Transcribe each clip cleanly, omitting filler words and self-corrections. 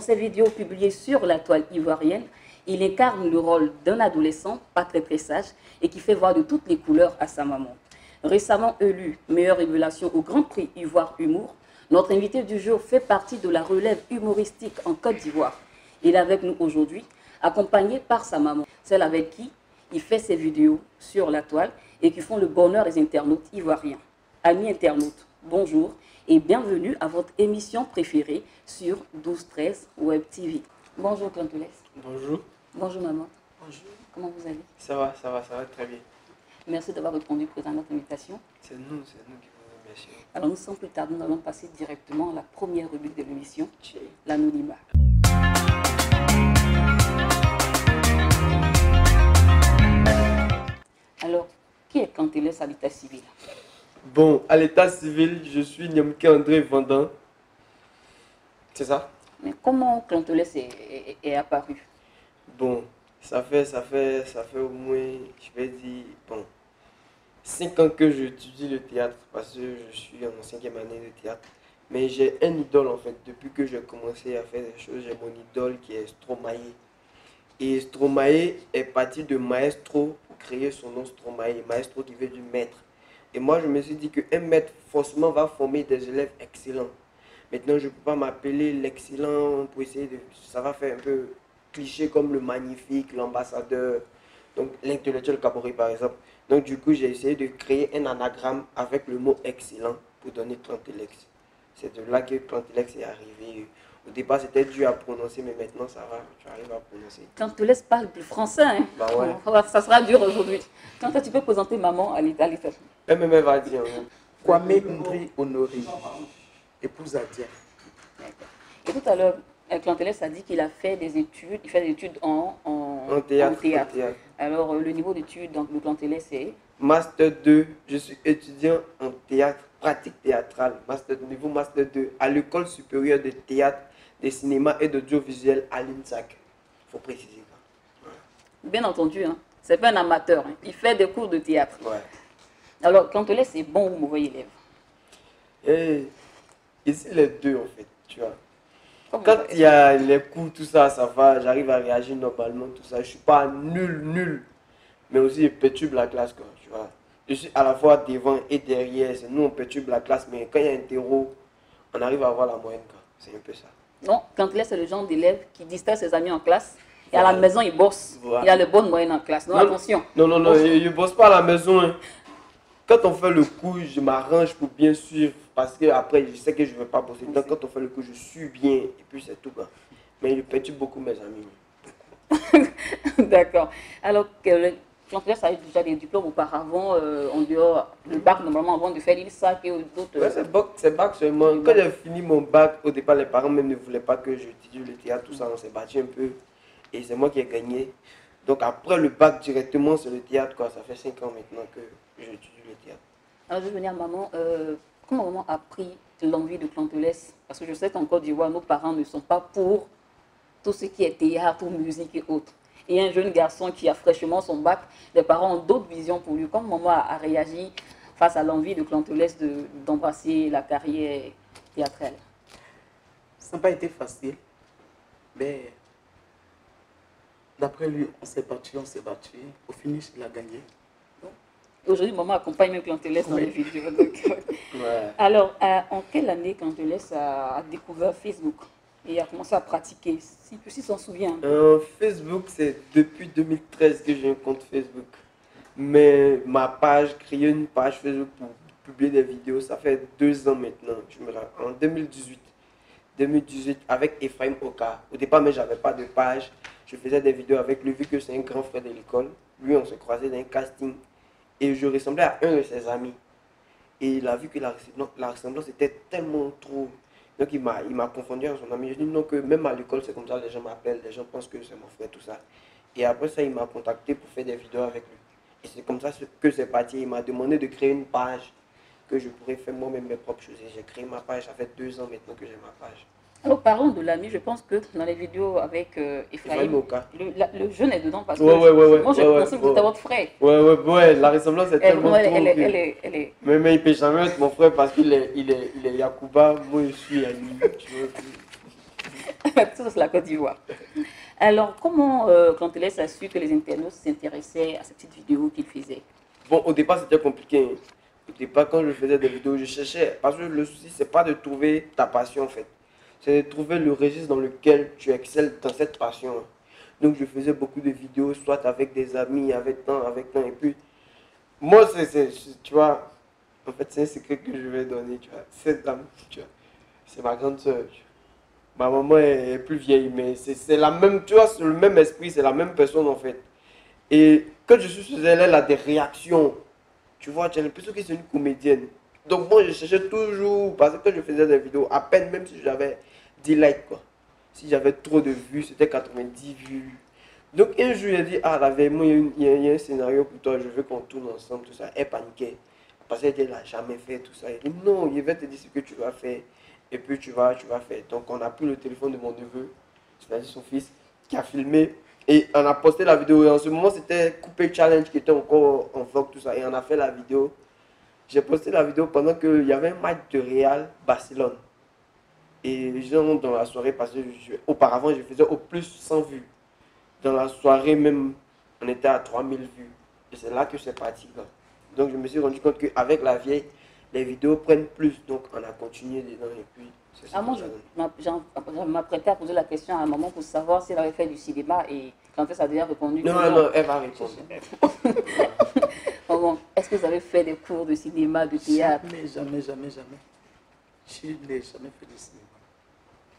ses vidéos publiées sur la toile ivoirienne, il incarne le rôle d'un adolescent pas très sage et qui fait voir de toutes les couleurs à sa maman. Récemment élu meilleure révélation au Grand Prix Ivoire Humour, notre invité du jour fait partie de la relève humoristique en Côte d'Ivoire. Il est avec nous aujourd'hui, accompagné par sa maman, celle avec qui il fait ses vidéos sur la toile et qui font le bonheur des internautes ivoiriens. Amis internautes, bonjour et bienvenue à votre émission préférée sur 12-13 Web TV. Bonjour Clantolès. Bonjour. Bonjour maman. Bonjour. Comment vous allez? Ça va très bien. Merci d'avoir répondu présent à notre invitation. C'est nous qui vous remercions. Alors nous sans plus tarder, nous allons passer directement à la première rubrique de l'émission, l'anonymat. Alors, qui est Clantolès à l'état civil? Bon, à l'état civil, je suis Nyamke André Vendan. C'est ça? Mais comment Clantolès est apparu? Bon, ça fait au moins, je vais dire, bon, 5 ans que j'étudie le théâtre parce que je suis en 5e année de théâtre. Mais j'ai un idole en fait, depuis que j'ai commencé à faire des choses, j'ai mon idole qui est Stromae. Et Stromae est parti de maestro pour créer son nom Stromae, maestro qui veut dire maître. Et moi je me suis dit qu'un maître forcément va former des élèves excellents. Maintenant je ne peux pas m'appeler l'excellent pour essayer de... Ça va faire un peu cliché comme le magnifique, l'ambassadeur, donc l'intellectuel Kabori par exemple. Donc du coup j'ai essayé de créer un anagramme avec le mot excellent pour donner Clantolès. C'est de là que Clantolès est arrivé. Au départ, c'était dur à prononcer, mais maintenant, ça va. Tu arrives à prononcer. Clantolès parle plus français, hein? Bah ouais. Ça sera dur aujourd'hui. Quand tu peux présenter maman à l'état. Elle va dire. Kwame Ndri Honoré, épouse Adia. Et tout à l'heure, Clantolès a dit qu'il a fait des études, il fait des études en théâtre. Alors, le niveau d'études de Clantolès est Master 2, je suis étudiant en théâtre, pratique théâtrale, niveau Master 2, à l'école supérieure de théâtre, de cinéma et d'audiovisuel à l'INSAC. Il faut préciser. Voilà. Bien entendu, hein. C'est pas un amateur, hein. Il fait des cours de théâtre. Ouais. Alors, Clantolès, c'est bon ou mauvais élève? Et ici, les deux, en fait, tu vois. Quand il y a les cours, tout ça, ça va, j'arrive à réagir normalement, tout ça. Je ne suis pas nul. Mais aussi, je perturbe la classe, quoi, tu vois. Je suis à la fois devant et derrière. Nous, on perturbe la classe, mais quand il y a un terreau, on arrive à avoir la moyenne, quoi. C'est un peu ça. Non, Clantolès, c'est le genre d'élève qui distrait ses amis en classe. Et à la maison, il bosse. Voilà. Il a les bonnes moyennes en classe. Non, attention. Non, je ne bosse pas à la maison. Hein. Quand on fait le cours, je m'arrange pour bien suivre. Parce que après, je sais que je ne vais pas bosser. Donc, quand on fait le cours, je suis bien. Et puis, c'est tout, quoi. Mais je perturbe beaucoup mes amis. D'accord. Alors, Clantolès a eu déjà des diplômes auparavant, en dehors du bac, normalement, avant de faire l'ILSAC et d'autres. Ouais, c'est bac seulement. Quand j'ai fini mon bac, au départ, les parents même ne voulaient pas que j'étudie le théâtre, tout ça. On s'est battu un peu. Et c'est moi qui ai gagné. Donc, après le bac, directement, c'est le théâtre, quoi. Ça fait 5 ans maintenant que j'étudie le théâtre. Alors, je vais venir à maman. Comment maman a pris l'envie de Clantolès? Parce que je sais qu'en Côte d'Ivoire, nos parents ne sont pas pour tout ce qui est théâtre, musique et autres. Et un jeune garçon qui a fraîchement son bac, les parents ont d'autres visions pour lui. Comment maman a réagi face à l'envie de Clantolès d'embrasser la carrière théâtrale? Ça n'a pas été facile, mais d'après lui, on s'est battu. Au finish, il a gagné. Aujourd'hui, maman accompagne même Clantolès dans les vidéos. Donc, ouais. Alors, en quelle année Clantolès a découvert Facebook et a commencé à pratiquer, si s'en souvient? Facebook, c'est depuis 2013 que j'ai un compte Facebook. Mais ma page, créer une page Facebook pour publier des vidéos, ça fait 2 ans maintenant. Je me rappelle, en 2018, avec Ephraim Oka. Au départ, mais je n'avais pas de page. Je faisais des vidéos avec lui, vu que c'est un grand frère de l'école. Lui, on se croisait dans un casting. Et je ressemblais à un de ses amis. Et il a vu que la ressemblance était tellement trop. Donc il m'a confondu avec son ami. Je dis non, que même à l'école, c'est comme ça, les gens m'appellent, les gens pensent que c'est mon frère, tout ça. Et après ça, il m'a contacté pour faire des vidéos avec lui. Et c'est comme ça que c'est parti. Il m'a demandé de créer une page que je pourrais faire moi-même mes propres choses. Et j'ai créé ma page, ça fait 2 ans maintenant que j'ai ma page. Alors, parlons de l'ami, je pense que dans les vidéos avec Ephraim, le jeune est dedans parce que moi je pensais que c'était votre frère. Ouais, la ressemblance est tellement trop. Mais il ne peut jamais être mon frère parce qu'il est Yacouba, moi je suis Ali. Tous la Côte d'Ivoire. Alors, comment Canteles a su que les internautes s'intéressaient à ces petites vidéos qu'il faisait? Bon, au départ, c'était compliqué, hein. Au départ, quand je faisais des vidéos, je cherchais. Parce que le souci, c'est pas de trouver ta passion, en fait. C'est de trouver le registre dans lequel tu excelles dans cette passion, hein. Donc, je faisais beaucoup de vidéos, soit avec des amis, avec tant, avec tant. Et puis, moi, tu vois, en fait, c'est un secret que je vais donner, tu vois. Cette dame, tu vois, c'est ma grande soeur. Ma maman est plus vieille, mais c'est la même, tu vois, c'est le même esprit, c'est la même personne, en fait. Et quand je suis chez elle, elle a des réactions. Tu vois, tu as l'impression que c'est une comédienne. Donc moi, je cherchais toujours, parce que quand je faisais des vidéos, à peine, même si j'avais 10 likes, quoi. Si j'avais trop de vues, c'était 90 vues. Donc un jour, il a dit, ah, la veille, moi, il y a un scénario pour toi, je veux qu'on tourne ensemble, tout ça. Elle paniquait. Parce qu'elle l'a jamais fait, tout ça. Elle dit, non, il va te dire ce que tu vas faire. Et puis tu vas faire. Donc on a pris le téléphone de mon neveu, c'est-à-dire son fils, qui a filmé. Et on a posté la vidéo. Et en ce moment, c'était Coupé Challenge qui était encore en vlog, tout ça. Et on a fait la vidéo. J'ai posté la vidéo pendant qu'il y avait un match de Real Barcelone. Et les gens dans la soirée, parce que auparavant, je faisais au plus 100 vues. Dans la soirée même, on était à 3000 vues. Et c'est là que c'est parti, quoi. Donc je me suis rendu compte qu'avec la vieille, les vidéos prennent plus. Donc on a continué dedans. Et puis, c'est ça. Moi, je m'apprêtais à poser la question à maman pour savoir si elle avait fait du cinéma et quand elle a déjà répondu. Non, non, elle va répondre. Maman, est-ce que vous avez fait des cours de cinéma, de théâtre? Jamais. Je n'ai jamais fait de cinéma.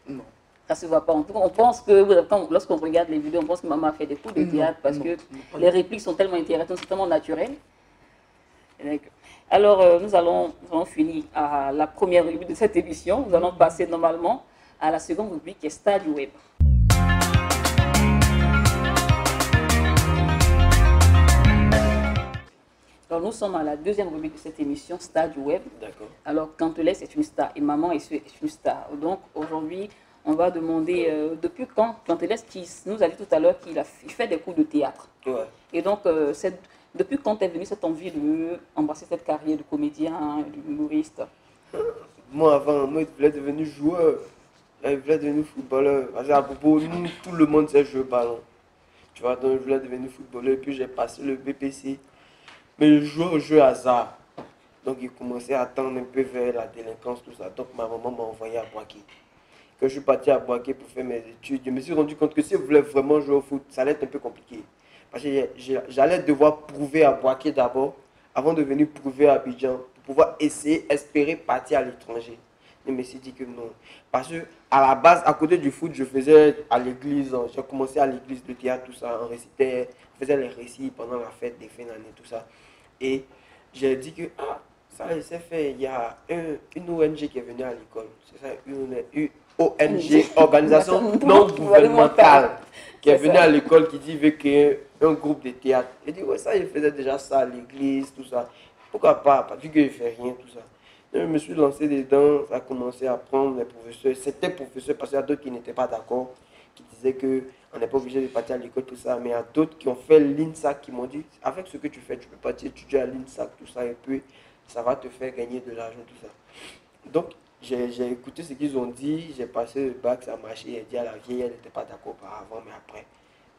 Non. Ça se voit pas. En tout cas, on pense que lorsqu'on regarde les vidéos, on pense que maman a fait des cours de théâtre parce que les répliques sont tellement intéressantes, c'est tellement naturel. Alors, nous allons finir à la première rubrique de cette émission. Nous allons passer normalement à la seconde rubrique qui est Stade Web. Alors, nous sommes à la deuxième rubrique de cette émission, Stade Web. D'accord. Alors, Canteles est une star et maman est une star. Donc, aujourd'hui, on va demander depuis quand Canteles, qui nous a dit tout à l'heure qu'il fait des cours de théâtre. Ouais. Et donc, depuis quand est venue cette envie d'embrasser cette carrière de comédien, d'humoriste? Moi, avant, moi, je voulais devenir joueur. Je voulais devenir footballeur. Parce qu'à Bobo, nous, tout le monde sait jouer au ballon. Tu vois, donc je voulais devenir footballeur. Puis j'ai passé le BPC. Mais je jouais au jeu hasard. Donc il commençait à tendre un peu vers la délinquance, tout ça. Donc ma maman m'a envoyé à Boaké. Quand je suis parti à Boaké pour faire mes études, je me suis rendu compte que si je voulais vraiment jouer au foot, ça allait être un peu compliqué. Parce que j'allais devoir prouver à Boaké d'abord, avant de venir prouver à Abidjan, pour pouvoir essayer, espérer partir à l'étranger. Je me suis dit que non. Parce que à la base, à côté du foot, je faisais à l'église, j'ai commencé à l'église, le théâtre, tout ça. On récitait, on faisait les récits pendant la fête des fins d'année, tout ça. Et j'ai dit que ça s'est fait. Il y a une ONG qui est venue à l'école. C'est ça, une ONG, organisation non gouvernementale, qui est venue à l'école qui dit veut créer un groupe de théâtre. J'ai dit, ouais, ça, il faisait déjà ça à l'église, tout ça. Pourquoi pas? Vu qu'il ne fait rien, tout ça. Je me suis lancé dedans, ça a commencé à prendre les professeurs. C'était professeurs parce qu'il y a d'autres qui n'étaient pas d'accord, qui disaient qu'on n'est pas obligé de partir à l'école, tout ça. Mais il y a d'autres qui ont fait l'INSAC qui m'ont dit, avec ce que tu fais, tu peux partir étudier à l'INSAC, tout ça, et puis ça va te faire gagner de l'argent, tout ça. Donc, j'ai écouté ce qu'ils ont dit, j'ai passé le bac, ça a marché. J'ai dit à la vieille, elle n'était pas d'accord auparavant, mais après,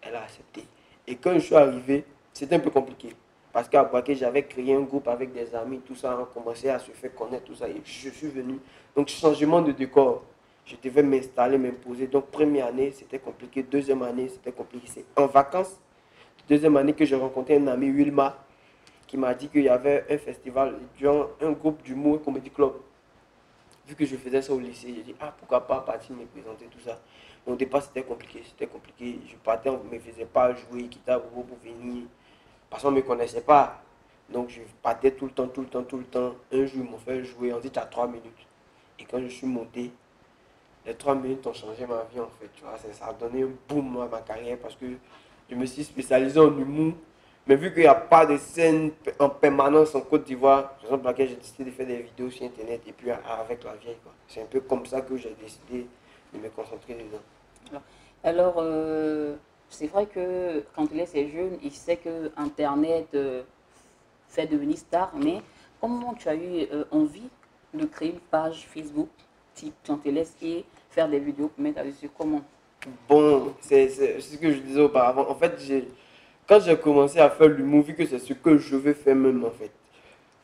elle a accepté. Et quand je suis arrivé, c'était un peu compliqué. Parce qu'à Boaké, j'avais créé un groupe avec des amis, tout ça, on a commencé à se faire connaître, tout ça. Et je suis venu. Donc, changement de décor. Je devais m'installer, m'imposer. Donc, première année, c'était compliqué. Deuxième année, c'était compliqué. C'est en vacances, deuxième année que j'ai rencontré un ami, Wilma, qui m'a dit qu'il y avait un festival, un groupe d'humour, comédie club. Vu que je faisais ça au lycée, j'ai dit, pourquoi pas partir me présenter, tout ça. Mais au départ, c'était compliqué. Je partais, on ne me faisait pas jouer, quitter à Bobo pour venir. Parce qu'on ne me connaissait pas. Donc je partais tout le temps. Un jour, ils m'ont fait jouer, on dit tu as 3 minutes. Et quand je suis monté, les 3 minutes ont changé ma vie en fait. Tu vois, ça a donné un boom à ma carrière parce que je me suis spécialisé en humour. Mais vu qu'il n'y a pas de scène en permanence en Côte d'Ivoire, c'est pour laquelle j'ai décidé de faire des vidéos sur Internet et puis avec la vieille. C'est un peu comme ça que j'ai décidé de me concentrer dedans. Alors, c'est vrai que quand il est jeune, il sait que Internet fait devenir star, mais comment tu as eu envie de créer une page Facebook type Clanteles et faire des vidéos pour mettre dessus? Comment? Bon, c'est ce que je disais auparavant. En fait, quand j'ai commencé à faire l'humour, vu que c'est ce que je veux faire même, en fait,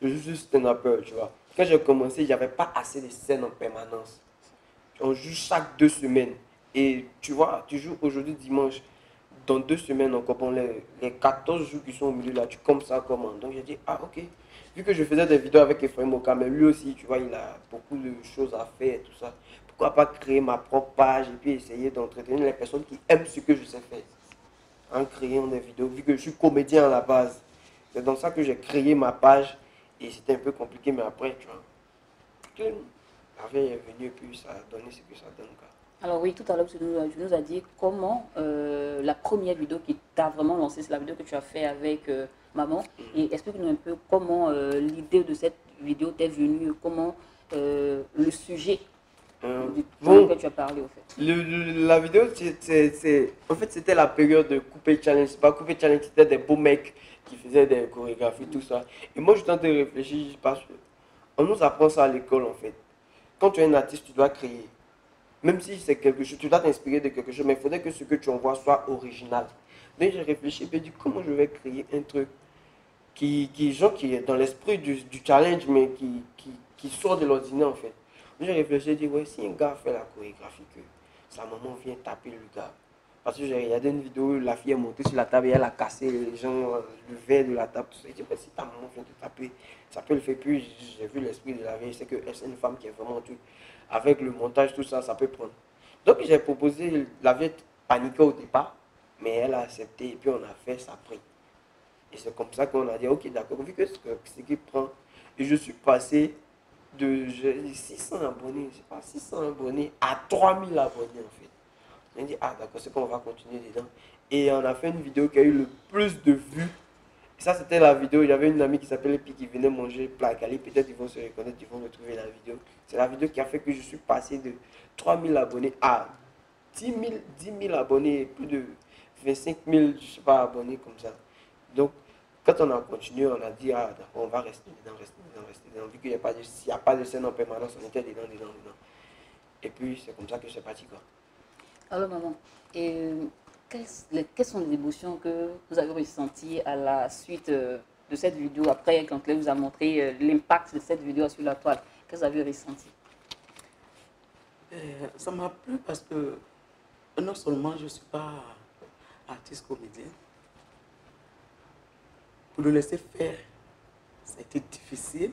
je suis juste stand-upper, tu vois. Quand j'ai commencé, il n'y avait pas assez de scènes en permanence. On joue chaque 2 semaines. Et tu vois, tu joues aujourd'hui dimanche. Dans 2 semaines, on comprend les 14 jours qui sont au milieu là. Tu comme ça, comment? Donc j'ai dit, ah ok. Vu que je faisais des vidéos avec Ephraim Moka, mais lui aussi, tu vois, il a beaucoup de choses à faire et tout ça. Pourquoi pas créer ma propre page et puis essayer d'entretenir les personnes qui aiment ce que je sais faire en créant des vidéos, vu que je suis comédien à la base. C'est dans ça que j'ai créé ma page et c'était un peu compliqué, mais après, tu vois, la vie est venue et puis ça a donné ce que ça donne, quoi. Alors oui, tout à l'heure, tu nous as dit comment la première vidéo qui t'a vraiment lancé, c'est la vidéo que tu as fait avec maman. Et explique-nous un peu comment l'idée de cette vidéo t'est venue, comment le sujet que tu as parlé, au fait. La vidéo, en fait, c'était la période de Coupé Challenge. C'est pas Coupé Challenge, c'était des beaux mecs qui faisaient des chorégraphies, tout ça. Et moi, je tentais de réfléchir parce qu'on nous apprend ça à l'école, en fait. Quand tu es un artiste, tu dois créer. Même si c'est quelque chose, tu dois t'inspirer de quelque chose, mais il faudrait que ce que tu envoies soit original. Donc, j'ai réfléchi et j'ai dit, comment je vais créer un truc genre, qui est dans l'esprit du challenge, mais qui sort de l'ordinaire, en fait. J'ai réfléchi, j'ai dit, ouais, si un gars fait la chorégraphie, que sa maman vient taper le gars. Parce que j'ai regardé une vidéo où la fille est montée sur la table et elle a cassé les gens, le verre de la table. Tout ça. J'ai dit, ouais, si ta maman vient te taper, ça peut le faire. Puis j'ai vu l'esprit de la vieille, c'est que c'est une femme qui est vraiment truc. Avec le montage, tout ça, ça peut prendre. Donc j'ai proposé, la vieille paniquait au départ, mais elle a accepté et puis on a fait ça pris. Et c'est comme ça qu'on a dit, ok, d'accord, vu que ce qui prend, et je suis passé de 600 abonnés, je sais pas, 600 abonnés à 3000 abonnés en fait. On a dit, ah d'accord, c'est qu'on va continuer dedans. Et on a fait une vidéo qui a eu le plus de vues. Et ça, c'était la vidéo, il y avait une amie qui s'appelait Pi qui venait manger plat Cali. Peut-être ils vont se reconnaître, ils vont retrouver la vidéo. C'est la vidéo qui a fait que je suis passé de 3000 abonnés à 10 000 abonnés, plus de 25 000, je sais pas, abonnés comme ça. Donc, quand on a continué, on a dit, ah, d'accord, on va rester dedans, rester dedans, rester dedans. Vu qu'il n'y a pas de scène en permanence, on était dedans, dedans, dedans. Et puis, c'est comme ça que c'est parti, quoi. Alors, maman, et quelles sont les émotions que vous avez ressenties à la suite de cette vidéo, après, quand elle vous a montré l'impact de cette vidéo sur la toile? Qu'est-ce que vous avez ressenti? Ça m'a plu parce que non seulement je ne suis pas artiste comédien, pour le laisser faire, ça a été difficile.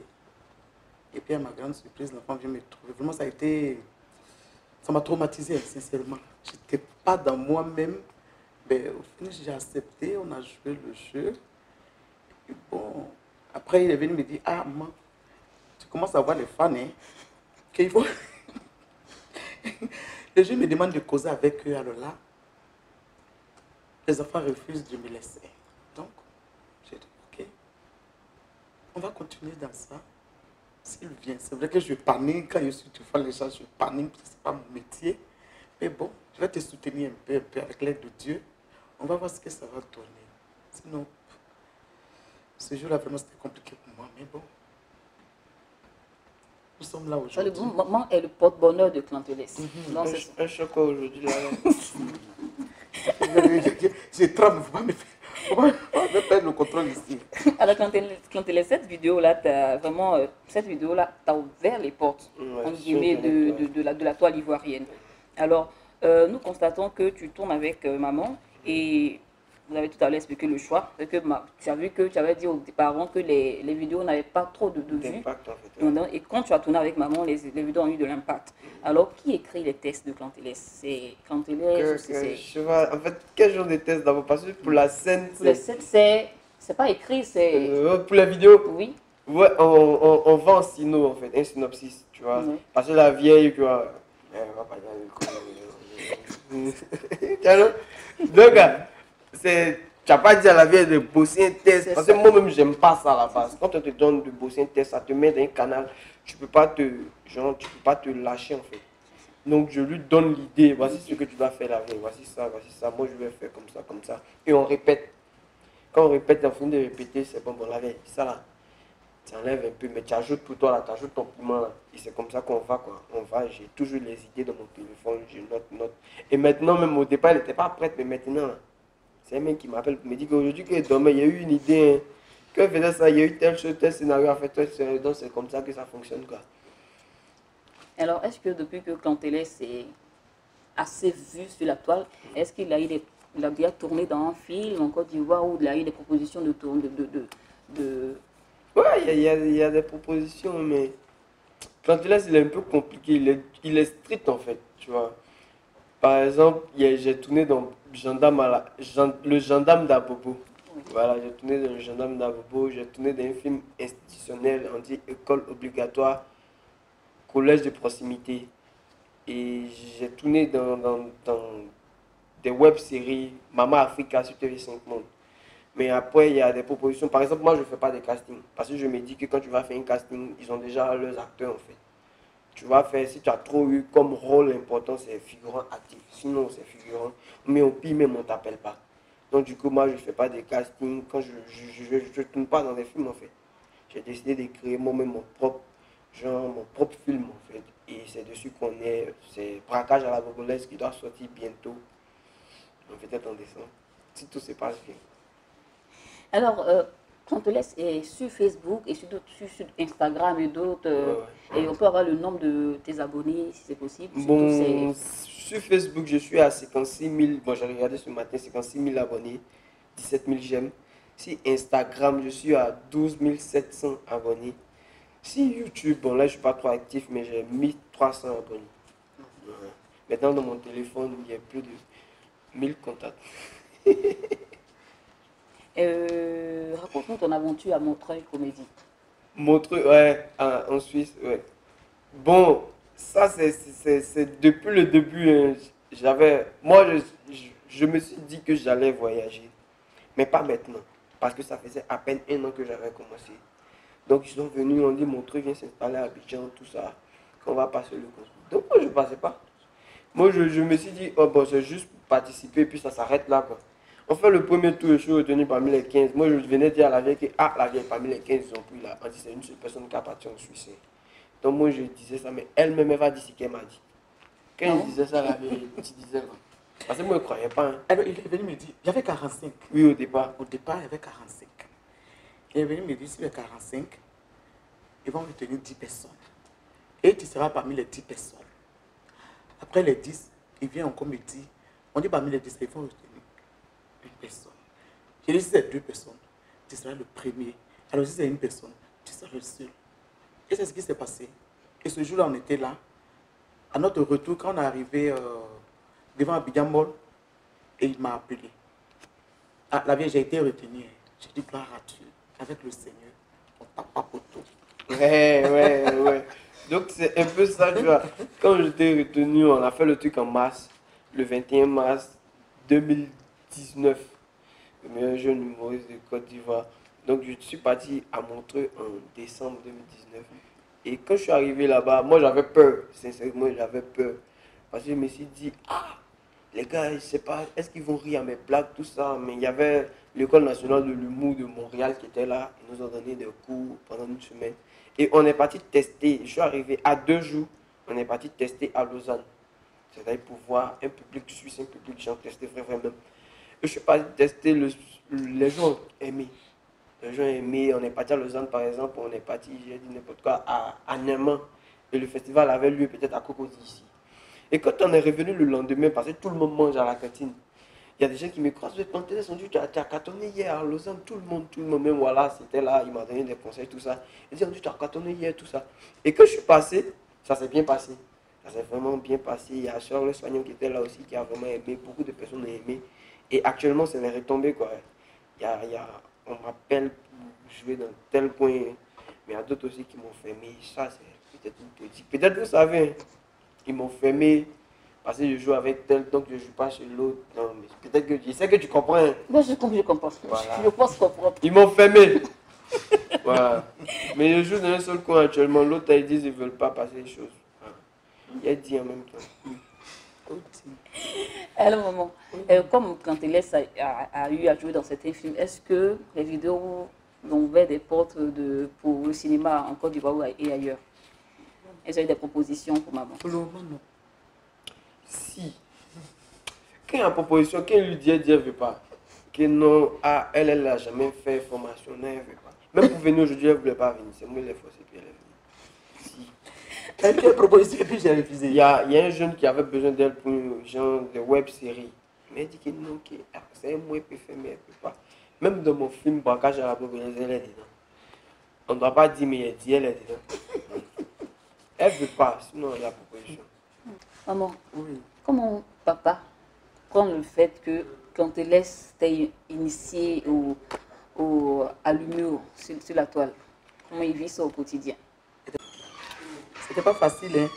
Et puis à ma grande surprise, l'enfant vient me trouver. Vraiment, ça m'a traumatisé, sincèrement. Je n'étais pas dans moi-même. Mais au final, j'ai accepté, on a joué le jeu. Et bon, après, il est venu me dire, ah, maman, tu commences à voir les fans, hein, qu'il faut... Les gens me demandent de causer avec eux, alors là, les enfants refusent de me laisser. Donc, j'ai dit, ok, on va continuer dans ça. S'il vient, c'est vrai que je panique quand je suis devant les gens, je panique, ce n'est pas mon métier. Mais bon, je vais te soutenir un peu avec l'aide de Dieu. On va voir ce que ça va donner. Sinon, ce jour-là, vraiment, c'était compliqué pour moi, mais bon. Nous sommes là aujourd'hui. Maman est le porte-bonheur de Clanteles. Un choc aujourd'hui, là. Je tremble, faut pas me perdre le contrôle ici. Alors, Clanteles, cette vidéo-là, t'as ouvert les portes, Ouais, de la toile ivoirienne. Alors, nous constatons que tu tournes avec maman et vous avez tout à l'heure expliqué le choix. C'est que tu as vu que tu avais dit aux parents que les vidéos n'avaient pas trop de vues. D'impact, en fait. Et quand tu as tourné avec maman, les vidéos ont eu de l'impact. Alors, qui écrit les textes de Clanteles? C'est Clanteles ou c'est... Je sais pas, en fait, quel genre de test d'abord? Parce que pour la scène, Pour les scènes, c'est pas écrit, c'est... pour la vidéo, Oui. ouais, on vend un sino, en fait, un synopsis, tu vois. Oui. Parce que la vieille, tu vois, elle va pas dire le coup. Donc, tu n'as pas dit à la vieille de bosser un test, parce que moi-même, j'aime pas ça à la base. Quand on te donne de bosser un test, ça te met dans un canal, tu peux pas te lâcher, en fait. Donc, je lui donne l'idée, voici ce que tu dois faire la veille, voici ça, moi je vais faire comme ça. Et on répète. Quand on répète, on finit de répéter, c'est bon, la veille, ça là. Tu enlèves un peu, mais tu ajoutes pour toi là, tu ajoutes ton piment là. Et c'est comme ça qu'on va quoi. On va, j'ai toujours les idées dans mon téléphone, je note. Et maintenant, même au départ, elle n'était pas prête, mais maintenant, là, c'est un mec qui m'appelle pour me dire qu'aujourd'hui, que demain, il y a eu une idée. Hein. Quand elle faisait ça, il y a eu telle chose, tel scénario, en fait, donc c'est comme ça que ça fonctionne quoi. Alors, est-ce que depuis que Canteles est assez vu sur la toile, est-ce qu'il a eu il a déjà tourné dans un film en Côte d'Ivoire où il a eu des propositions de tourner de... Ouais, il y a des propositions, mais quand il est un peu compliqué, il est strict en fait, tu vois. Par exemple, j'ai tourné dans le gendarme d'Abobo. Oui. Voilà, j'ai tourné dans le gendarme d'Abobo, j'ai tourné dans un film institutionnel, on dit école obligatoire, collège de proximité. Et j'ai tourné dans des web-séries, Mama Africa sur TV5 Monde. Mais après, il y a des propositions. Par exemple, moi, je ne fais pas de casting. Parce que je me dis que quand tu vas faire un casting, ils ont déjà leurs acteurs, en fait. Tu vas faire, si tu as trop eu comme rôle important, c'est figurant actif. Sinon, c'est figurant. Mais au pire, même, on ne t'appelle pas. Donc, du coup, moi, je ne fais pas de casting. Quand je tourne pas dans des films, en fait. J'ai décidé de créer moi-même mon propre genre, mon propre film, en fait. Et c'est dessus qu'on est. C'est Braquage à la Bobolaise qui doit sortir bientôt. Peut-être en décembre. Si tout se passe bien. Alors, Canteles est sur Facebook et sur Instagram et d'autres. Ouais. Et on peut avoir le nombre de tes abonnés si c'est possible. Bon, sur Facebook, je suis à 56 000. Bon, j'ai regardé ce matin, 56 000 abonnés, 17 000 j'aime. Sur Instagram, je suis à 12 700 abonnés. Sur YouTube, bon, là, je ne suis pas trop actif, mais j'ai 1300 abonnés. Ouais. Maintenant, dans mon téléphone, il y a plus de 1000 contacts. Raconte-nous ton aventure à Montreuil Comédie. Montreux, ouais, en Suisse, ouais. Bon, ça, c'est depuis le début. Hein, moi, je me suis dit que j'allais voyager, mais pas maintenant, parce que ça faisait à peine un an que j'avais commencé. Donc, ils sont venus, on dit, Montreux vient s'installer à Abidjan, tout ça, qu'on va passer le concours. Donc, moi, je ne passais pas. Moi, je me suis dit, oh, bon, c'est juste pour participer, puis ça s'arrête là, quoi. On fait le premier tour, je suis retenu parmi les 15. Moi, je venais dire à la vieille que, ah, la vieille, parmi les 15, ils ont pris là. On dit, c'est une seule personne qui a parti en Suisse. Donc, moi, je disais ça, mais elle-même, elle va dire ce qu'elle m'a dit. Quand je disais ça, la vieille, tu disais quoi? Parce que moi, je ne croyais pas. Hein. Alors, il est venu me dire, il y avait 45. Oui, au départ. Au départ, il y avait 45. Il est venu me dire, sur les 45, ils vont retenir 10 personnes. Et tu seras parmi les 10 personnes. Après les 10, il vient encore me dire, on dit parmi les 10, ils vont retenir une personne. J'ai dit, si c'est 2 personnes, tu seras le premier. Alors, si c'est une personne, tu seras le seul. Et c'est ce qui s'est passé. Et ce jour-là, on était là. À notre retour, quand on est arrivé devant Abidjan Mall, et il m'a appelé. Ah, la vieille, j'ai été retenue. J'ai dit, gloire à Dieu. Avec le Seigneur, on tape pas pour tout. Ouais. Donc, c'est un peu ça, tu vois. Quand j'étais retenu, on a fait le truc en mars, le 21 mars 2019. Le meilleur jeune humoriste de Côte d'Ivoire. Donc, je suis parti à Montreux en décembre 2019. Et quand je suis arrivé là-bas, moi, j'avais peur. Sincèrement, j'avais peur. Parce que je me suis dit, ah, les gars, je ne sais pas, est-ce qu'ils vont rire à mes blagues, tout ça. Mais il y avait l'École nationale de l'humour de Montréal qui était là. Ils nous ont donné des cours pendant une semaine. Et on est parti tester. Je suis arrivé à 2 jours. On est parti tester à Lausanne. C'est-à-dire pour voir un public suisse, un public gens tester vraiment. Et je suis parti tester, les gens ont aimé. Les gens ont aimé. On est parti à Lausanne, par exemple. On est parti, j'ai dit n'importe quoi, à Néman. Et le festival avait lieu peut-être à Cocody ici. Et quand on est revenu le lendemain, parce que tout le monde mange à la cantine, il y a des gens qui me croisent, ils ont dit, tu as cartonné hier à Lausanne, tout le monde, même voilà, c'était là, il m'a donné des conseils, tout ça. Ils ont dit, tu as cartonné hier, tout ça. Et quand je suis passé, ça s'est bien passé. Ça s'est vraiment bien passé. Il y a Charles Soignon qui était là aussi, qui a vraiment aimé, beaucoup de personnes ont aimé. Et actuellement, c'est les retombées, quoi. On m'appelle pour jouer dans tel coin, mais il y a d'autres aussi qui m'ont fermé. Ça, c'est peut-être une politique. Peut-être vous savez, ils m'ont fermé. Parce que je joue avec tel, donc je ne joue pas chez l'autre. Non, mais peut-être que je sais que tu comprends. Hein. Moi, je comprends. Voilà. Je pense comprendre. Ils m'ont fermé. Voilà. Mais je joue dans un seul coin actuellement. L'autre, ils disent qu'ils ne veulent pas passer les choses. Voilà. Il a dit en même temps. Alors, maman, comme Canteles a eu à jouer dans certains films, est-ce que les vidéos ont ouvert des portes pour le cinéma en Côte d'Ivoire et ailleurs? Elles ont eu des propositions pour maman? Pour le moment, non. Si. Quand il y a une proposition, quand il lui dit, elle ne veut pas. Que non, ah, elle n'a jamais fait formation, non, elle ne veut pas. Même pour venir aujourd'hui, elle ne voulait pas venir. C'est moi qui l'ai forcé, puis elle est venue. Si. Elle a proposé et puis j'ai refusé. Il y a un jeune qui avait besoin d'elle pour une genre de web-série. Mais elle dit que non, que c'est moi qui peux faire, mais elle ne peut pas. Même dans mon film, Braquage à la Bobinaise, elle est dedans. On ne doit pas dire, mais elle dit, elle est dedans. Elle ne veut pas, sinon il y a proposition. Maman, Oui. comment papa prend le fait que quand te laisse t'es initié à l'humour sur la toile? Comment il vit ça au quotidien? C'était pas facile, hein.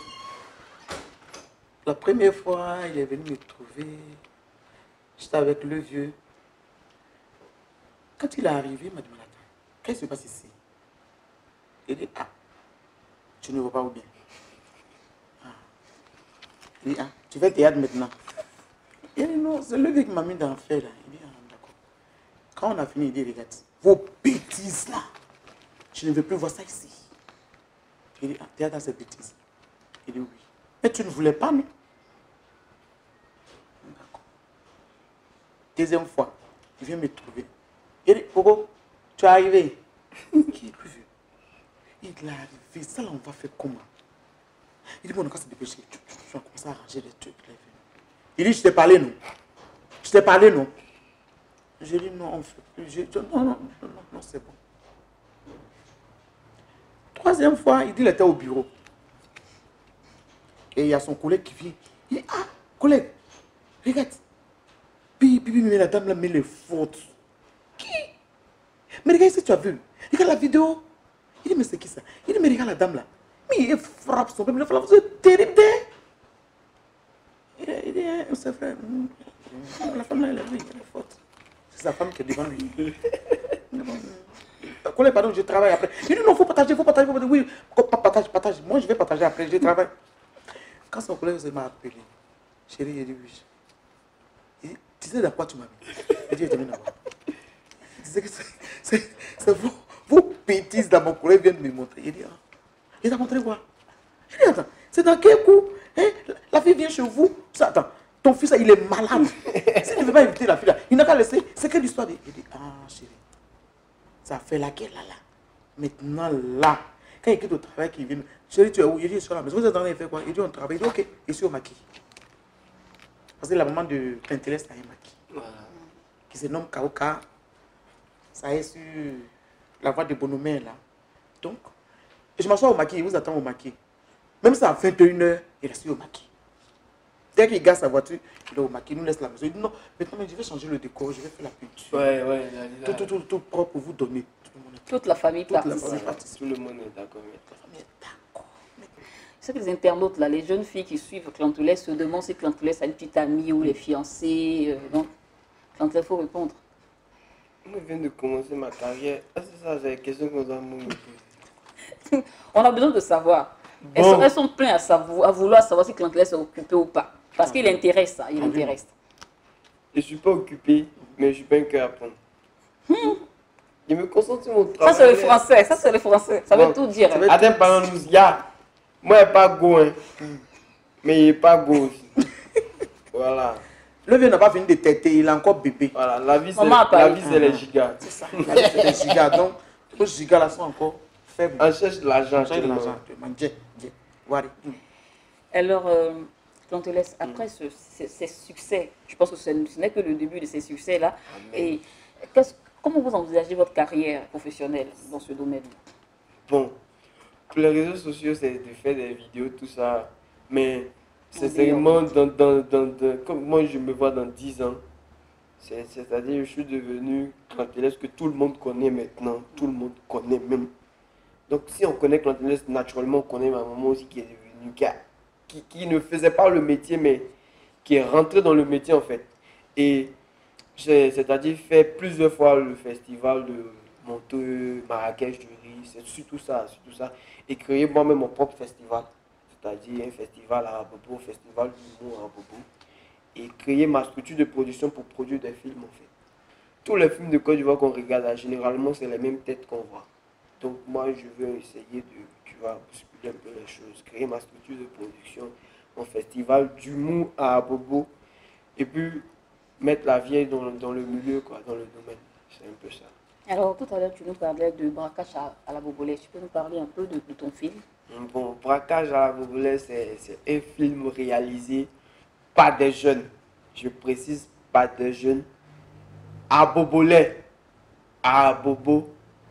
La première fois, il est venu me trouver. J'étais avec le vieux. Quand il est arrivé, il m'a demandé, attends, qu'est-ce qui se passe ici? Il dit, ah, tu ne vois pas où bien. Ah. Il dit, ah, tu fais théâtre maintenant. Il dit, non, c'est le vieux qui m'a mis dans l'enfer là. Il dit, ah, d'accord. Quand on a fini, il dit, regarde, vos bêtises là, je ne veux plus voir ça ici. Il dit, ah, théâtre, c'est bêtises. Il dit, oui. Mais tu ne voulais pas, non? D'accord. Deuxième fois, il vient me trouver. Il dit, Pogo, tu es arrivé. Qui est plus vieux? Il est arrivé. Ça là, on va faire comment? Il dit, bon, quand c'est dépêché, tu vas commencer à arranger les trucs. Il dit, je t'ai parlé, non? Je t'ai parlé, non? Je dis, non, on ne fait plus. Non, c'est bon. Troisième fois, il dit, il était au bureau. Et il y a son collègue qui vient. Il dit, ah, collègue, regarde. Puis, la dame là met les fautes. Qui? Mais regarde si tu as vu. Regarde la vidéo. Il dit, mais c'est qui ça? Il dit, mais regarde la dame là. Mais il frappe son père. C'est terrible. Il dit, c'est vrai. La femme là, elle a vu, elle est forte. C'est sa femme qui est devant lui. Collègue, pardon, je travaille après. Il dit, non, il faut partager. Oui, partage. Moi, je vais partager après, je travaille. Quand son collègue m'a appelé, chérie, il dit, oui. Il dit, tu sais de quoi tu m'as mis? Il dit, je te mets d'abord. Il disait que c'est vos bêtises dans mon collègue viennent me montrer. Il dit, ah, il t'a montré quoi? Je dis, attends, c'est dans quel coup? Hein? La fille vient chez vous. Ça, attends, ton fils, il est malade. S'il ne veut pas inviter la fille là, il n'a qu'à laisser. C'est quelle histoire? Il dit, ah, chérie, ça fait la guerre là. Maintenant, là, quand il quitte au travail, qu'il vient, chérie, tu es où? Il dit, je suis à la maison. Vous êtes en train de faire quoi? Il dit, on travaille. Il dit, ok, je suis au maquis. Parce que la maman de Quinteles a un maquis. Voilà. Qui se nomme Kaoka. Ça est sur la voie de Bonomé là. Donc, je m'assois au maquis, il vous attend au maquis. Même si à 21h, il reste au maquis. Dès qu'il gare sa voiture, il est au maquis, il nous laisse la maison. Il dit non, maintenant je vais changer le décor, je vais faire la peinture. Ouais. Tout propre pour vous donner. Toute la famille participe. Tout le monde est d'accord. La famille est d'accord. Je sais que les internautes, là, les jeunes filles qui suivent Clantoulès se demandent si Clantoulès a une petite amie ou les fiancés. Donc, Clantoulès, il faut répondre. Moi, je viens de commencer ma carrière. Ah, c'est ça, c'est la question qu'on doit me poser. On a besoin de savoir. Bon. Elles sont pleines à vouloir savoir si Clantoulès est occupé ou pas. Parce qu'il intéresse ça, il intéresse. Je ne suis pas occupé, mais je suis pas un cœur à prendre. Je me concentre sur mon travail. Ça, c'est le français. Ça veut tout dire. Attends, parlons-nous. Moi, je n'ai pas go, hein. Mais il n'est pas go aussi. Voilà. Le vieux n'a pas fini de têter, il est encore bébé. Voilà, la vie, c'est les gigas. C'est ça, la vie, c'est les gigas. Donc, tous les gigas là sont encore faibles. On cherche de l'argent. On cherche de l'argent. Voilà. Alors, Clantoulès, après ces succès, je pense que ce n'est que le début de ces succès-là. Et comment vous envisagez votre carrière professionnelle dans ce domaine? Bon, pour les réseaux sociaux, c'est de faire des vidéos, tout ça. Mais sincèrement, comme moi je me vois dans 10 ans, c'est-à-dire je suis devenu Clantoulès que tout le monde connaît maintenant. Tout le monde connaît même. Donc si on connaît Clantoulès, naturellement on connaît ma maman aussi qui est devenue, qui ne faisait pas le métier, mais qui est rentrée dans le métier en fait. Et c'est-à-dire faire plusieurs fois le festival de Montreux, Marrakech, du riz, c'est surtout ça. Et créer moi-même mon propre festival, c'est-à-dire un festival à Bobo, un festival d'humour à Bobo. Et créer ma structure de production pour produire des films en fait. tous les films de Côte d'Ivoire qu'on regarde, là, généralement, c'est les mêmes têtes qu'on voit. Donc, moi, je veux essayer de, tu vois, bousculer un peu les choses, créer ma structure de production, mon festival d'humour à Abobo, et puis mettre la vieille dans le milieu, quoi, dans le domaine. C'est un peu ça. Alors, tout à l'heure, tu nous parlais de braquage à la Bobolaise. Tu peux nous parler un peu de ton film? Bon, Braquage à la Bobolaise, c'est un film réalisé par des jeunes. Je précise, pas des jeunes. À Bobolais, à Bobo,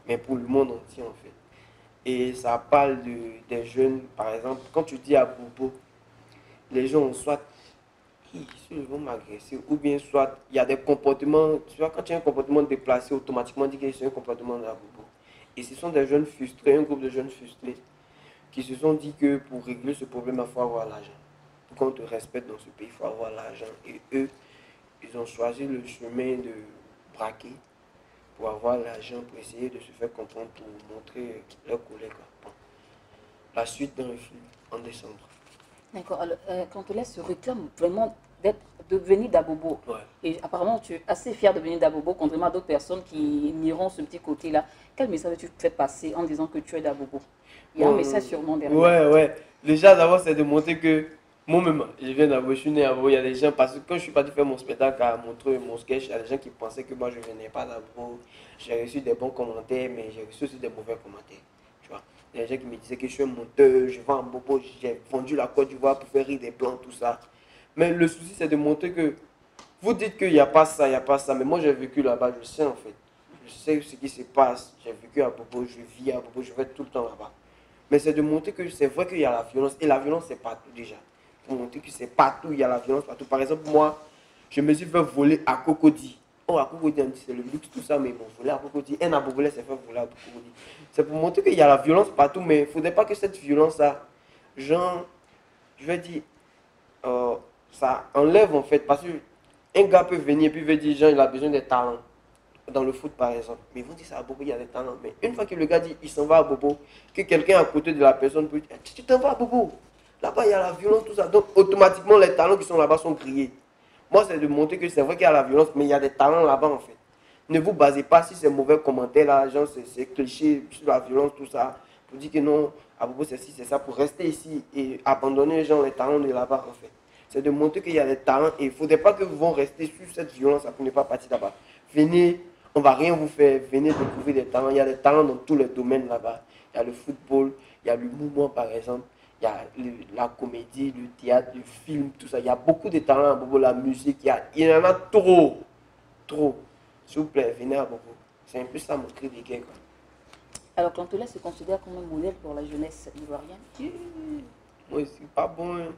mais pour le monde entier en fait. Et ça parle des jeunes, par exemple, quand tu dis à Bobo, les gens ont soit ils vont m'agresser, ou bien soit il y a des comportements, tu vois, quand tu as un comportement déplacé, automatiquement on dit que c'est un comportement de la Bobo. Et ce sont des jeunes frustrés, un groupe de jeunes frustrés, qui se sont dit que pour régler ce problème, il faut avoir l'argent. Pour qu'on te respecte dans ce pays, il faut avoir l'argent. Et eux, ils ont choisi le chemin de braquer pour avoir l'argent, pour essayer de se faire comprendre, pour montrer leurs collègues. Bon. La suite dans le film, en décembre. D'accord. Alors, Cantoles se réclame vraiment de venir d'Abobo. Ouais. Et apparemment, tu es assez fier de venir d'Abobo, contrairement à d'autres personnes qui nieront ce petit côté-là. Quel message tu fais passer en disant que tu es d'Abobo? Il y a un message sûrement derrière. Ouais. Déjà, d'abord, c'est de montrer que moi-même, je viens d'Abo, je suis né à Abo. Il y a des gens, parce que quand je suis parti faire mon spectacle à Montreux, mon sketch, il y a des gens qui pensaient que moi, je ne venais pas d'Abo. J'ai reçu des bons commentaires, mais j'ai reçu aussi des mauvais commentaires. Tu vois. Il y a des gens qui me disaient que je suis un monteur, je vends en Bobo, j'ai vendu la Côte d'Ivoire pour faire rire des blancs, tout ça. Mais le souci, c'est de montrer que vous dites qu'il n'y a pas ça, il n'y a pas ça. Mais moi, j'ai vécu là-bas, je sais en fait. Je sais ce qui se passe. J'ai vécu à Bobo, je vis à Bobo, je vais tout le temps là-bas. Mais c'est de montrer que c'est vrai qu'il y a la violence. Et la violence, c'est partout déjà. Pour montrer que c'est partout, il y a la violence partout. Par exemple, moi, je me suis fait voler à Cocody. Oh, à Cocody, on dit c'est le luxe, tout ça, mais ils m'ont volé à Cocody. Un Abobolais s'est fait voler à Cocody. C'est pour montrer qu'il y a la violence partout, mais il ne faudrait pas que cette violence-là, genre, je vais dire, ça enlève en fait. Parce qu'un gars peut venir et puis veut dire, genre, il a besoin de talents. Dans le foot par exemple, mais ils vont dire ça à Bobo, il y a des talents. Mais une fois que le gars dit il s'en va à Bobo, que quelqu'un à côté de la personne peut dire tu t'en vas à Bobo, là-bas il y a la violence, tout ça. Donc automatiquement les talents qui sont là-bas sont grillés. Moi c'est de montrer que c'est vrai qu'il y a la violence, mais il y a des talents là-bas en fait. Ne vous basez pas sur ces mauvais commentaires là, genre c'est cliché sur la violence, tout ça, pour dire que non, à Bobo c'est ci, c'est ça, pour rester ici et abandonner les gens, les talents de là-bas en fait. C'est de montrer qu'il y a des talents et il ne faudrait pas que vous vont rester sur cette violence pour ne pas partir là-bas. Venez. On ne va rien vous faire. Venez découvrir des talents. Il y a des talents dans tous les domaines là-bas. Il y a le football, il y a le mouvement par exemple, il y a la comédie, le théâtre, le film, tout ça. Il y a beaucoup de talents à Bobo, la musique. Il y en a trop. Trop. S'il vous plaît, venez à Bobo. C'est un peu ça mon cri de guerre. Alors, Cantoles se considère comme un modèle pour la jeunesse ivoirienne. Moi, c'est pas bon. Hein.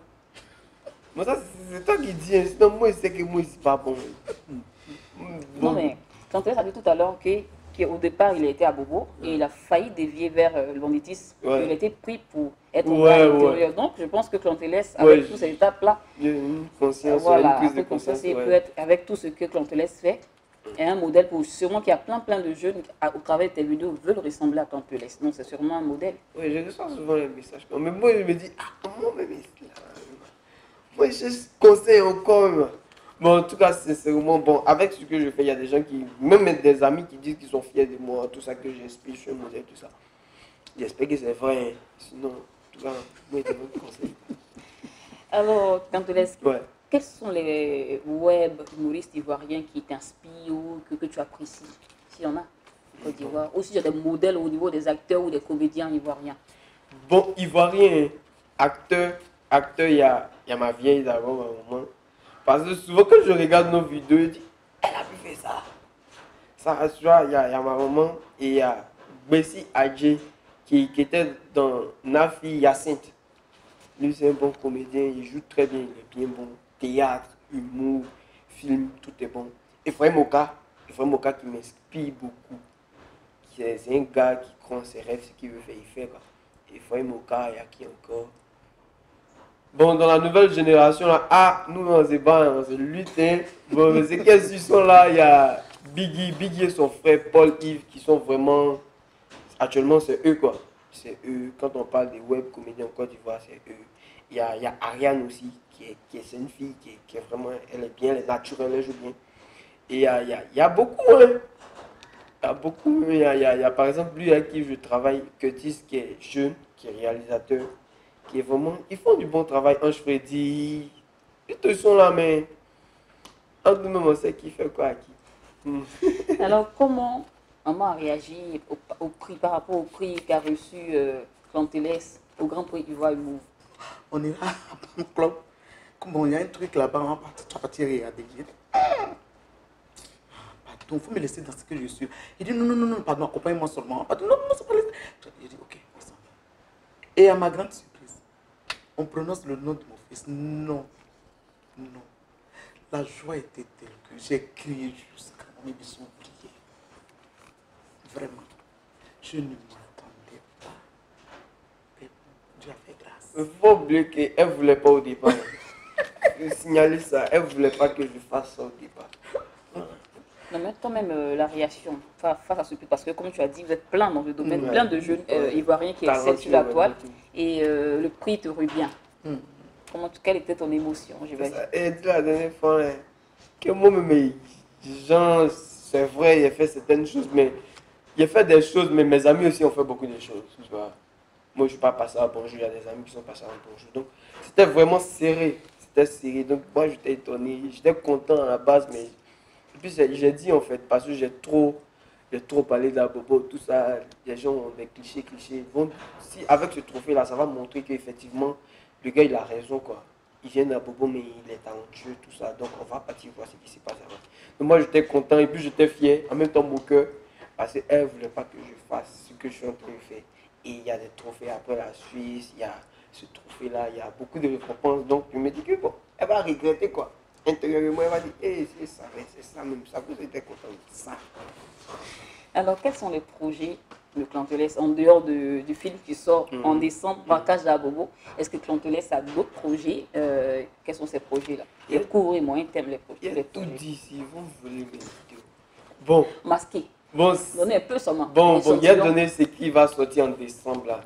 Moi, ça, c'est toi qui dis. Hein. Sinon, moi, je sais que moi, c'est pas bon. Non, mais Cantoles a dit tout à l'heure qu'au départ, il était à Bobo et il a failli dévier vers le banditisme. Il a été pris pour être un gars à l'intérieur. Donc, je pense que Cantoles, avec toutes ces étapes-là, il y a une conscience, voilà, une prise de conscience. Il peut être, avec tout ce que Cantoles fait, est un modèle pour sûrement qu'il y a plein de jeunes au travers de tes vidéos veulent ressembler à Cantoles. Donc, c'est sûrement un modèle. Oui, je reçois souvent les messages. Mais moi, je me dis, comment même moi, je conseille encore. Bon, en tout cas, c'est vraiment bon. Avec ce que je fais, il y a des gens qui, même des amis qui disent qu'ils sont fiers de moi, tout ça que j'explique, je suis un modèle, tout ça. J'espère que c'est vrai. Hein. Sinon, en tout cas, moi, je te conseille. Alors, Cantoles, quels sont les web humoristes ivoiriens qui t'inspirent ou que tu apprécies, s'il y en a, en Côte d'Ivoire? Ou s'il y a des modèles au niveau des acteurs ou des comédiens ivoiriens? Bon, ivoirien, acteur, il y a ma vieille d'abord, à un moment. Parce que souvent, quand je regarde nos vidéos, je dis, elle a pu faire ça. Ça, tu vois, il y a ma maman et il y a Bessie Adjé qui était dans Nafi Hyacinthe. Lui, c'est un bon comédien, il joue très bien, il est bien bon. Théâtre, humour, film, tout est bon. Ephraim Oka qui m'inspire beaucoup. C'est un gars qui croit en ses rêves, ce qu'il veut faire, il fait. Ephraim Oka, il y a qui encore? Bon, dans la nouvelle génération, là, nous, on se bat, on se lutte. Hein. Bon, c'est qu'ils sont là, il y a Biggie et son frère Paul-Yves qui sont vraiment... Actuellement, c'est eux, quoi. C'est eux. Quand on parle des web comédiens en Côte d'Ivoire, c'est eux. Il y a Ariane aussi, qui est une fille, qui est vraiment... Elle est bien, elle est naturelle, elle joue bien. Et il y a beaucoup, hein. Il y a beaucoup. Il y a par exemple lui avec qui je travaille, Curtis, qui est jeune, qui est réalisateur, qui est vraiment. Ils font du bon travail. Ange Freddy, ils te sont là, mais entre nous, on sait qui fait quoi à qui. Alors, comment maman a réagi au prix, par rapport au prix qu'a reçu Clanteles au Grand Prix Ivoire Move? On ira à un club. Comment il y a un truc là-bas, on va partir regarder. Pardon, il faut me laisser dans ce que je suis. Il dit non, pardon, accompagne-moi seulement. Pardon, non, c'est pas laisser. Il dit ok, on s'en va. Et à ma grande surprise, on prononce le nom de mon fils. Non. La joie était telle que j'ai crié jusqu'à mes bisous briller. Vraiment, je ne m'attendais pas. Mais Dieu a fait grâce. Il faut oublier qu'elle ne voulait pas au départ. Je signaler ça, elle ne voulait pas que je fasse ça au départ. Non, mais quand même, la réaction face à ce prix, parce que comme tu as dit, vous êtes plein dans le domaine, plein de jeunes Ivoiriens qui excellent sur la toile, et le prix te revient. Quelle était ton émotion, j'imagine? Et la dernière fois, hein, que moi-même, genre, c'est vrai, il a fait certaines choses, mais il a fait des choses, mais mes amis aussi ont fait beaucoup de choses. Tu vois. Moi, je ne suis pas passé à bonjour, il y a des amis qui sont passés à bonjour. Donc, c'était vraiment serré. C'était serré. Donc, moi, j'étais étonné. J'étais content à la base, mais. Et puis, j'ai dit en fait, parce que j'ai trop parlé d'Abobo, tout ça. Les gens ont des clichés. Bon, si avec ce trophée-là, ça va montrer qu'effectivement, le gars, il a raison, quoi. Il vient d'Abobo, mais il est talentueux, tout ça. Donc, on va partir voir ce qui s'est passé avant. Donc, moi, j'étais content et puis j'étais fier, en même temps, mon cœur, parce qu'elle ne voulait pas que je fasse ce que je suis en train de faire. Et il y a des trophées après la Suisse, il y a ce trophée-là, il y a beaucoup de récompenses. Donc, je me dis que bon, elle va regretter, quoi. Intérieurement, elle va dire, hey, c'est ça même, ça vous était content de ça. Alors, quels sont les projets de Clanteles en dehors du film qui sort en décembre, Braquage d'Abobo? Est-ce que Clanteles a d'autres projets? Quels sont ces projets-là? Et court et moyen terme, les projets. Il y a tout dit ici, vous voulez mes vidéos. Bon. Masqué. Bon, donnez un peu seulement. Bon, il y a donné ce qui va sortir en décembre là.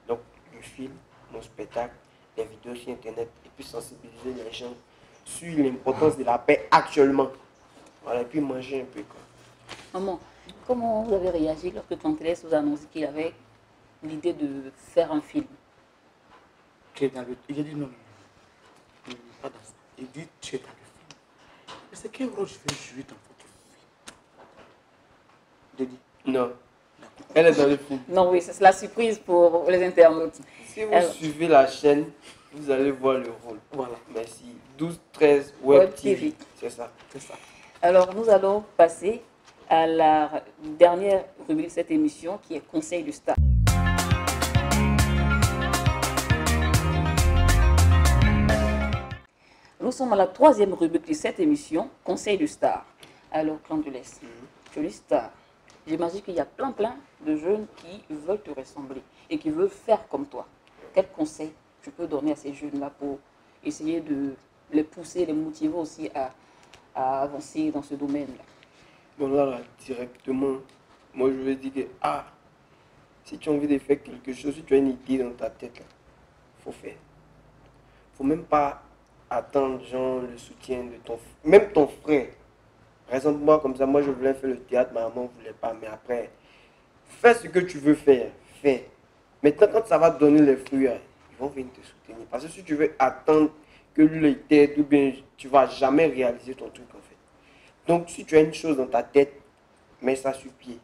Donc, le film, mon spectacle, les vidéos sur internet, et puis sensibiliser les gens sur l'importance de la paix actuellement. Voilà, et puis manger un peu quoi. Maman, comment vous avez réagi lorsque Clanteles vous a annoncé qu'il avait l'idée de faire un film? Il a dit non, pas dans ça. Il dit tu es dans le film. Mais c'est quel rôle je vais jouer dans votre film? Il dit non. Elle est dans le film. Non, oui, c'est la surprise pour les internautes. Si vous suivez la chaîne, vous allez voir le rôle. Voilà. Merci. 12-13 Web TV. C'est ça. Alors, nous allons passer à la dernière rubrique de cette émission qui est Conseil du Star. Nous sommes à la troisième rubrique de cette émission, Conseil du Star. Alors, Clanteles, tu es star. J'imagine qu'il y a plein de jeunes qui veulent te ressembler et qui veulent faire comme toi. Quel conseil tu peux donner à ces jeunes-là pour essayer de les pousser, les motiver aussi à avancer dans ce domaine-là? Bon là, directement, moi je veux dire que, si tu as envie de faire quelque chose, si tu as une idée dans ta tête, il faut faire. Il ne faut même pas attendre genre, le soutien de même ton frère. Par exemple, moi comme ça, moi je voulais faire le théâtre, ma maman ne voulait pas, mais après, fais ce que tu veux faire, fais. Maintenant quand ça va te donner les fruits, ils vont venir te soutenir. Parce que si tu veux attendre que lui t'aide, ou bien tu ne vas jamais réaliser ton truc en fait. Donc, si tu as une chose dans ta tête, mets ça sur pied.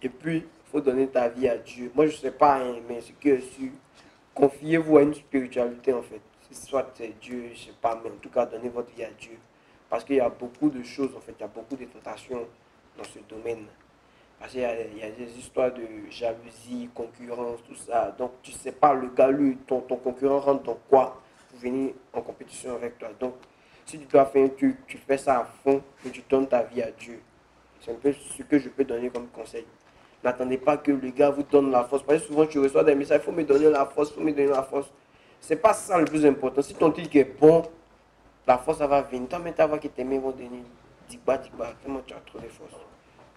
Et puis, il faut donner ta vie à Dieu. Moi, je ne sais pas, mais ce que je suis, confiez-vous à une spiritualité, en fait. Soit c'est Dieu, je ne sais pas, mais en tout cas, donnez votre vie à Dieu. Parce qu'il y a beaucoup de choses, en fait, il y a beaucoup de tentations dans ce domaine. Parce qu'il y a des histoires de jalousie, concurrence, tout ça. Donc, tu ne sais pas, le gars, lui, ton concurrent rentre dans quoi pour venir en compétition avec toi. Donc, si tu dois faire un truc, tu fais ça à fond et tu donnes ta vie à Dieu. C'est un peu ce que je peux donner comme conseil. N'attendez pas que le gars vous donne la force. Parce que souvent tu reçois des messages, il faut me donner la force, il faut me donner la force. C'est pas ça le plus important. Si ton truc est bon, la force ça va venir. Toi, mais tu vas voir que tes mains vont donner digba, tellement tu as trop de force.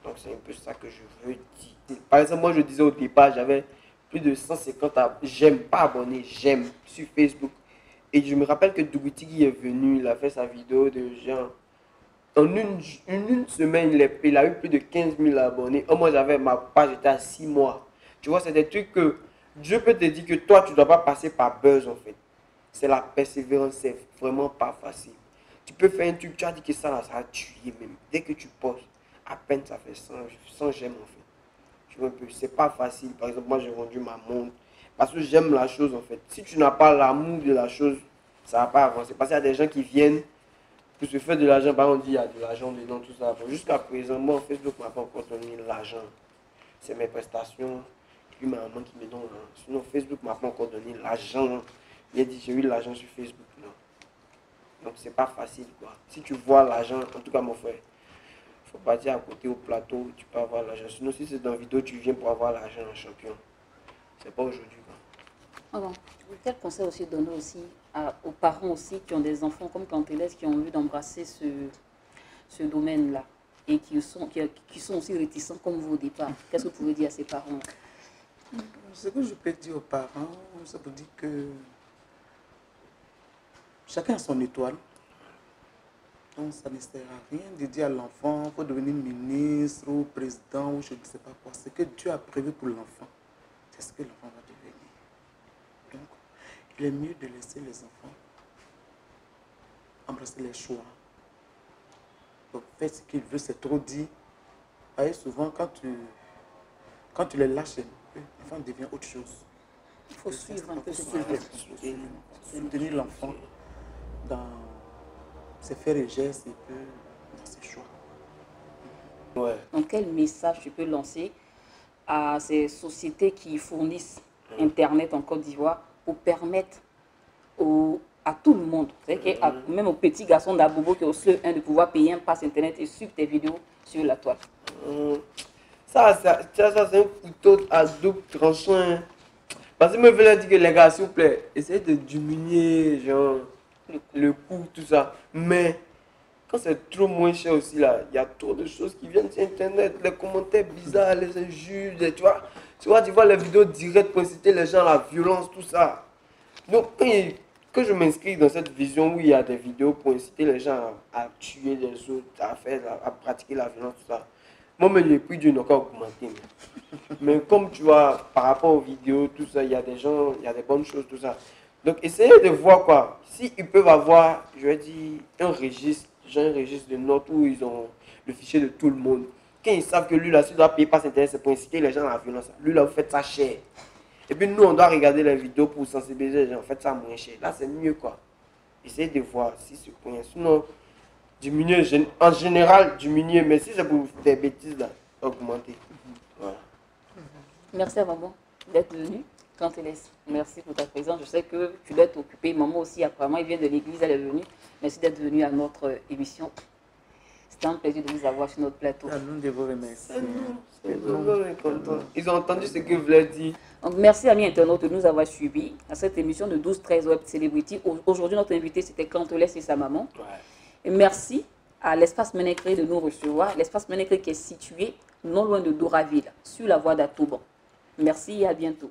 Donc c'est un peu ça que je veux dire. Par exemple, moi je disais au départ, j'avais plus de 150 j'aime, pas abonnés, j'aime sur Facebook. Et je me rappelle que Dougoutigui est venu, il a fait sa vidéo de genre, En une semaine, il a eu plus de 15 000 abonnés. Moi, j'avais ma page, j'étais à 6 mois. Tu vois, c'est des trucs que Dieu peut te dire que toi, tu ne dois pas passer par buzz, en fait. C'est la persévérance, c'est vraiment pas facile. Tu peux faire un truc, tu as dit que ça a tué même. Dès que tu postes, à peine ça fait 100 j'aime, en fait. Tu vois un peu, c'est pas facile. Par exemple, moi, j'ai vendu ma montre parce que j'aime la chose, en fait. Si tu n'as pas l'amour de la chose, ça ne va pas avancer. Parce qu'il y a des gens qui viennent pour se faire de l'argent. Par exemple, on dit il y a de l'argent dedans, tout ça. Jusqu'à présent, moi, Facebook ne m'a pas encore donné l'argent. C'est mes prestations, puis ma maman qui me donne. Sinon, Facebook ne m'a pas encore donné l'argent. Il a dit j'ai eu l'argent sur Facebook. Non. Donc, c'est pas facile, quoi. Si tu vois l'argent, en tout cas, mon frère, il faut partir à côté au plateau, tu peux avoir l'argent. Sinon, si c'est dans la vidéo, tu viens pour avoir l'argent en champion. C'est pas aujourd'hui, quoi. Ah bon. Quel conseil aussi donner aussi aux parents aussi qui ont des enfants comme Cantélès qui ont envie d'embrasser ce domaine-là et qui sont aussi réticents comme vous au départ? Qu'est-ce que vous pouvez dire à ces parents? Ce que je peux dire aux parents, c'est pour dire que chacun a son étoile. Donc ça ne sert à rien de dire à l'enfant qu'il faut devenir ministre ou président ou je ne sais pas quoi. Ce que Dieu a prévu pour l'enfant, c'est ce que l'enfant va devenir. Donc, il est mieux de laisser les enfants embrasser les choix. Donc, faire ce qu'il veut, c'est trop dit. Vous voyez, souvent, quand tu les lâches, l'enfant devient autre chose. Il faut suivre un peu ce qu'il qu'il veut. Soutenir l'enfant dans ses faits et gestes et puis dans ses choix. Ouais. Donc, quel message tu peux lancer à ces sociétés qui fournissent Internet en Côte d'Ivoire pour permettre à tout le monde, même aux petits garçons d'Abobo qui ont le de pouvoir payer un pass Internet et suivre tes vidéos sur la toile? Ça c'est un couteau à double tranchant. Parce que moi, je veux leur dire que les gars, s'il vous plaît, essayez de diminuer genre, le coût, tout ça. Mais quand c'est trop moins cher aussi, là, il y a trop de choses qui viennent sur Internet, les commentaires bizarres, les injures, tu vois les vidéos directes pour inciter les gens à la violence, tout ça. Donc, quand je m'inscris dans cette vision où il y a des vidéos pour inciter les gens à tuer les autres, à pratiquer la violence, tout ça, moi, le prix du n'a qu'à augmenter. Mais comme tu vois, par rapport aux vidéos, tout ça, il y a des gens, il y a des bonnes choses, tout ça. Donc, essayez de voir quoi. S'ils peuvent avoir, je vais dire, un registre de notes où ils ont le fichier de tout le monde. Quand ils savent que lui, là, s'il doit payer pas s'intéresser pour inciter les gens à la violence, lui, là, vous faites ça cher. Et puis, nous, on doit regarder les vidéos pour sensibiliser les gens. Faites ça moins cher. Là, c'est mieux, quoi. Essayez de voir si ce point. Sinon, diminuer, en général, diminuer. Mais si c'est pour des bêtises, là, augmenter. Voilà. Merci à maman d'être venue. Cantélès, merci pour ta présence. Je sais que tu dois être occupée. Maman aussi, apparemment, elle vient de l'église, elle est venue. Merci d'être venue à notre émission. C'était un plaisir de vous avoir sur notre plateau. Nous devons remercier. Ils ont entendu ce que vous voulez dire. Donc, merci amis internautes de nous avoir suivis à cette émission de 12-13 Web Celebrity. Aujourd'hui, notre invité, c'était Cantélès et sa maman. Ouais. Et merci à l'espace Ménécré de nous recevoir. L'espace Ménécré qui est situé non loin de Doraville, sur la voie d'Atoban. Merci et à bientôt.